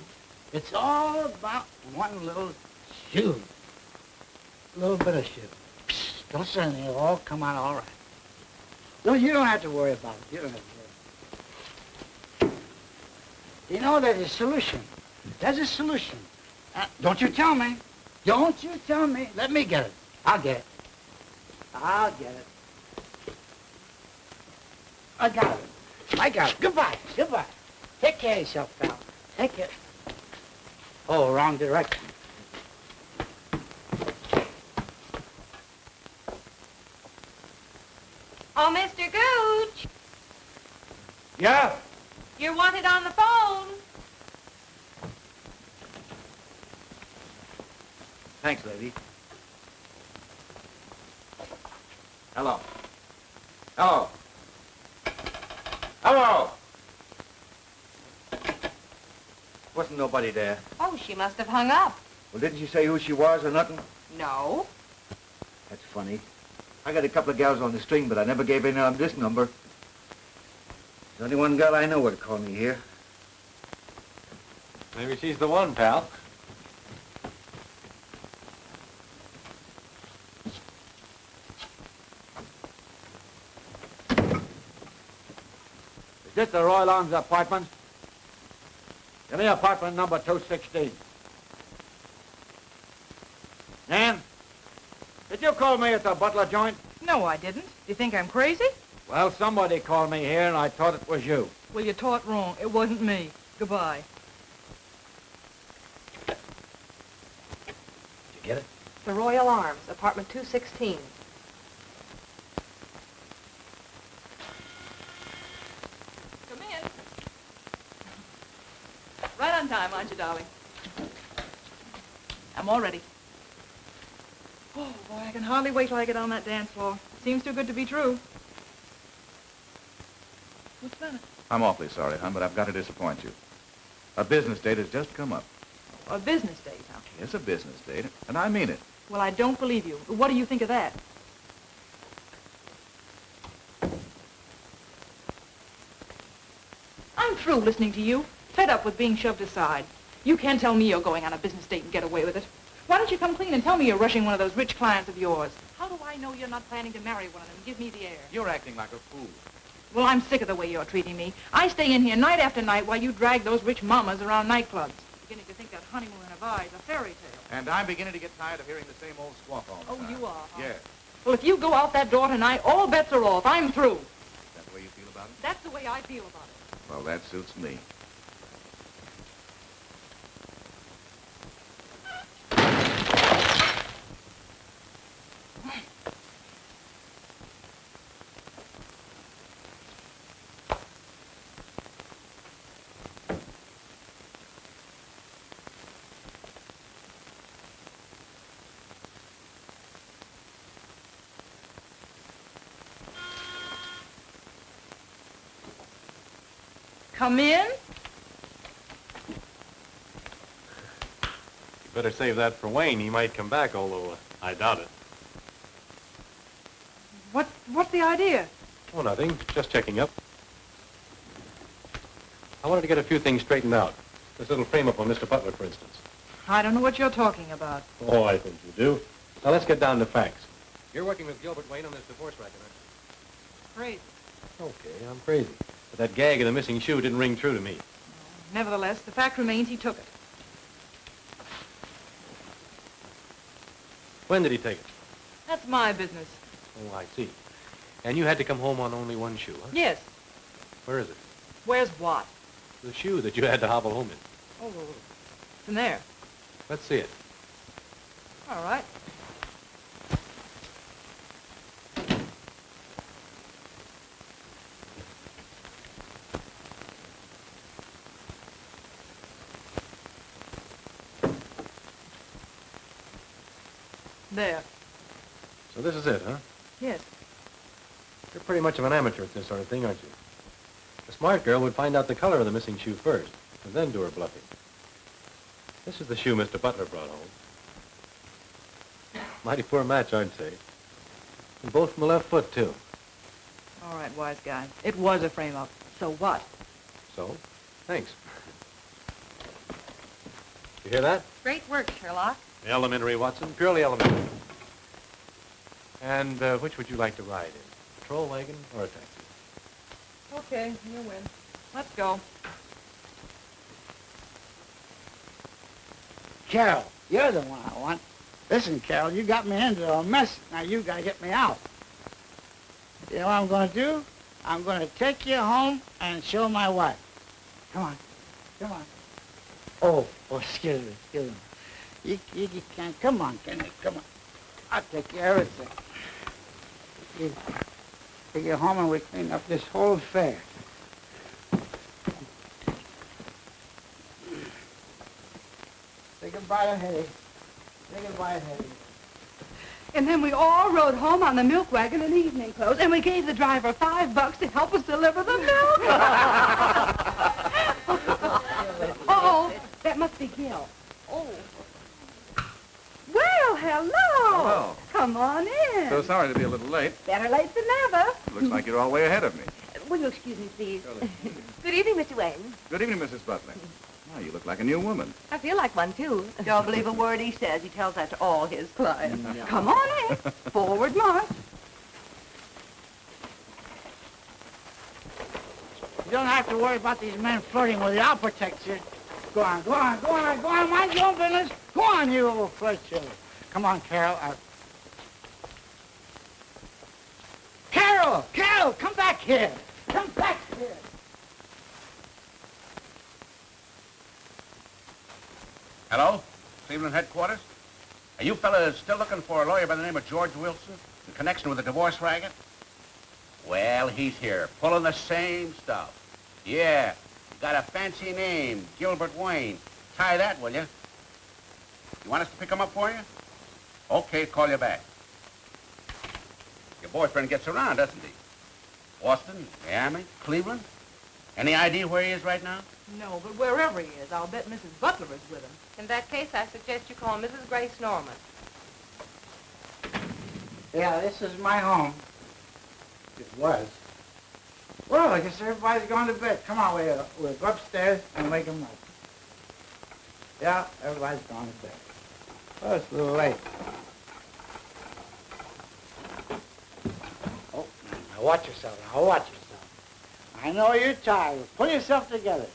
It's all about one little shoe. A little bit of shoe. Psst, don't say anything. It'll all come out all right. No, you don't have to worry about it. You don't have to worry. You know, there's a solution. There's a solution. Don't you tell me. Don't you tell me. Let me get it. I'll get it. I'll get it. I got it. I got it. Goodbye. Goodbye. Take care of yourself, pal. Take care. Oh, wrong direction. Oh, Mr. Gooch. Yeah? You're wanted on the phone. Thanks, lady. Hello. Hello. Hello. Wasn't nobody there. Oh, she must have hung up. Well, didn't she say who she was or nothing? No. That's funny. I got a couple of gals on the string, but I never gave any of them this number. There's only one girl I know would call me here. Maybe she's the one, pal. Is this the Royal Arms apartment? Give me apartment number 216. Nan, did you call me at the Butler joint? No, I didn't. Do you think I'm crazy? Well, somebody called me here, and I thought it was you. Well, you taught wrong. It wasn't me. Goodbye. Did you get it? The Royal Arms, apartment 216. Come in. Right on time, aren't you, darling? I'm all ready. Oh, boy, I can hardly wait till I get on that dance floor. Seems too good to be true. What's the matter? I'm awfully sorry, hon, but I've got to disappoint you. A business date has just come up. A business date, huh? It's a business date, and I mean it. Well, I don't believe you. What do you think of that? I'm through listening to you. Fed up with being shoved aside. You can't tell me you're going on a business date and get away with it. Why don't you come clean and tell me you're rushing one of those rich clients of yours? How do I know you're not planning to marry one of them and give me the air? You're acting like a fool. Well, I'm sick of the way you're treating me. I stay in here night after night while you drag those rich mamas around nightclubs. Beginning to think that honeymoon in a bar is a fairy tale. And I'm beginning to get tired of hearing the same old squawk all the time. Oh, you are, huh? Yeah. Well, if you go out that door tonight, all bets are off. I'm through. Is that the way you feel about it? That's the way I feel about it. Well, that suits me. Come in. You better save that for Wayne. He might come back, although I doubt it. What's the idea? Oh, nothing. Just checking up. I wanted to get a few things straightened out. This little frame-up on Mr. Butler, for instance. I don't know what you're talking about. Oh, I think you do. Now, let's get down to facts. You're working with Gilbert Wayne on this divorce racket, aren't you? Crazy. Okay, I'm crazy. But that gag of the missing shoe didn't ring true to me. Nevertheless, the fact remains he took it. When did he take it? That's my business. Oh, I see. And you had to come home on only one shoe, huh? Yes. Where is it? Where's what? The shoe that you had to hobble home in. Oh, it's in there. Let's see it. All right. There. So this is it, huh? Yes. You're pretty much of an amateur at this sort of thing, aren't you? A smart girl would find out the color of the missing shoe first, and then do her bluffing. This is the shoe Mr. Butler brought home. Mighty poor match, I'd say. And both from the left foot, too. All right, wise guy. It was a frame-up. So what? So, thanks. You hear that? Great work, Sherlock. Elementary, Watson. Purely elementary. And which would you like to ride in? A patrol wagon or a taxi? Okay, you win. Let's go. Carol, you're the one I want. Listen, Carol, you got me into a mess. Now you got to get me out. You know what I'm going to do? I'm going to take you home and show my wife. Come on. Come on. Oh, excuse me. You can't. Come on, can you? Come on. I'll take care of everything. Take you home and we clean up this whole affair. Say goodbye to Hetty. Say goodbye to Hetty. And then we all rode home on the milk wagon in evening clothes, and we gave the driver $5 to help us deliver the milk. Oh, that must be Gil. Oh. Well, hello. Hello. Come on in. So sorry to be a little late. Better late than never. Looks like you're all way ahead of me. Will you excuse me, please? Surely. Good evening, Mr. Wayne. Good evening, Mrs. Butler. Oh, you look like a new woman. I feel like one, too. Don't believe a word he says. He tells that to all his clients. Come on in. Forward march. You don't have to worry about these men flirting with you. I'll protect you. Go on. Mind your own business. Go on, you little flirt show. Come on, Carol. Carol, come back here. Come back here. Hello? Cleveland headquarters? Are you fellas still looking for a lawyer by the name of George Wilson in connection with the divorce racket? Well, he's here, pulling the same stuff. Yeah, got a fancy name, Gilbert Wayne. Tie that, will you? You want us to pick him up for you? Okay, call you back. Your boyfriend gets around, doesn't he? Boston, Miami, Cleveland? Any idea where he is right now? No, but wherever he is, I'll bet Mrs. Butler is with him. In that case, I suggest you call Mrs. Grace Norman. Yeah, this is my home. It was. Well, I guess everybody's gone to bed. Come on, we'll go upstairs and wake them up. Yeah, everybody's gone to bed. Oh, it's a little late. Oh, now watch yourself. I know you're tired. Pull yourself together.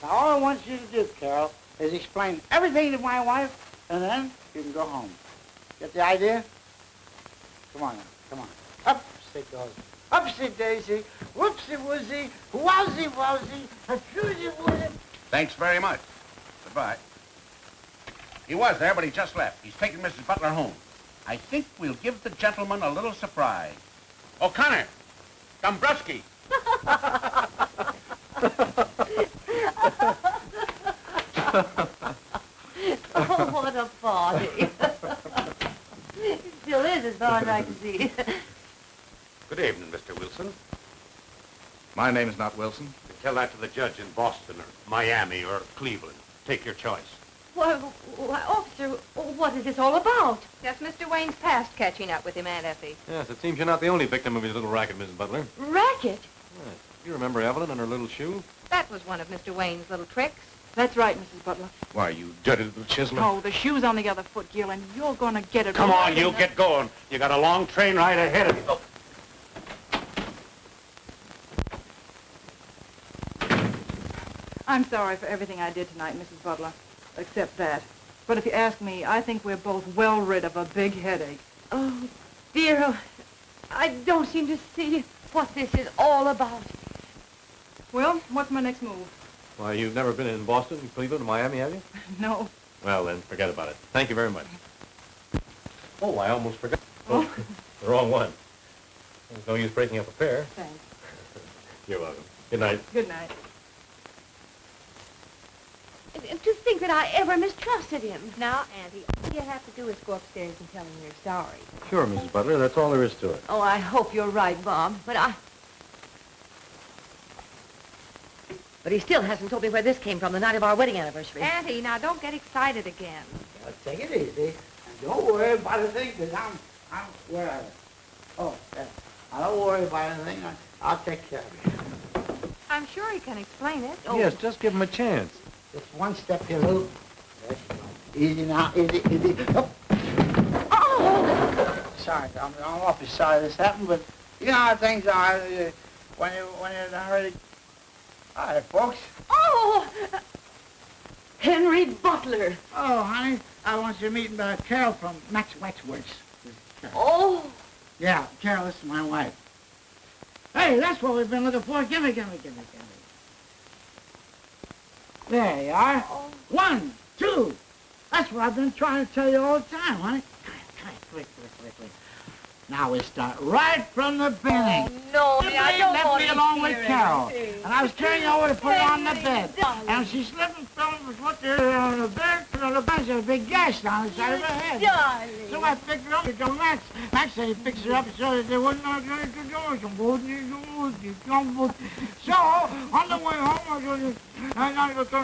Now, all I want you to do, Carol, is explain everything to my wife, and then you can go home. Get the idea? Come on now. Come on. Up it goes. Upsy daisy, whoopsie woozy, wowsy wowsy, a woozy. Thanks very much. Goodbye. He was there, but he just left. He's taking Mrs. Butler home. I think we'll give the gentleman a little surprise. O'Connor! Dombrowski! Oh, what a party. It still is, as far as I can see. Good evening, Mr. Wilson. My name's not Wilson. Tell that to the judge in Boston or Miami or Cleveland. Take your choice. Why, officer, what is this all about? Just Mr. Wayne's past catching up with him, Aunt Effie. Yes, it seems you're not the only victim of his little racket, Mrs. Butler. Racket? Yes. You remember Evelyn and her little shoe? That was one of Mr. Wayne's little tricks. That's right, Mrs. Butler. Why, you dirty little chiseler. Oh, the shoe's on the other foot, Gil, and you're gonna get it. Come right on, you in the- get going. You got a long train ride ahead of you. I'm sorry for everything I did tonight, Mrs. Butler, except that. But if you ask me, I think we're both well rid of a big headache. Oh, dear, I don't seem to see what this is all about. Well, what's my next move? Why, you've never been in Boston, Cleveland, and Miami, have you? No. Well, then, forget about it. Thank you very much. Oh, I almost forgot. Oh, the wrong one. There's no use breaking up a pair. Thanks. You're welcome. Good night. Good night. To think that I ever mistrusted him. Now, Auntie, all you have to do is go upstairs and tell him you're sorry. Sure, Mrs. Butler. That's all there is to it. Oh, I hope you're right, Bob. But he still hasn't told me where this came from the night of our wedding anniversary. Auntie, now don't get excited again. Now, take it easy. And don't worry about a thing, because I'm, where are they? Oh, there. Now, don't worry about anything. I'll take care of you. I'm sure he can explain it. Yes, just give him a chance. Just one step here, Lou. There you go. Easy now, easy, easy. Up. Oh! Sorry, I'm awfully sorry this happened, but you know how things are when you're not ready. All right, folks. Oh! Henry Butler. Oh, honey, I want you to meet Carol from Max Waxworks. Oh! Yeah, Carol, this is my wife. Hey, that's what we've been looking for. Gimme. There you are. Oh. 1, 2. That's what I've been trying to tell you all the time, honey. Come here, quick. Now we start right from the beginning. Oh, no, I don't left want me to along with hear Carol. anything. And I was carrying her over to put her on the bed. Darling. And she slipped and fell and was put there on the bed. And on the bench, there was a big gash down the side of her head. Darling. So I picked her up to go Max. Max said he fixed her up so that they wouldn't know what to do. So, on the way home, I got to go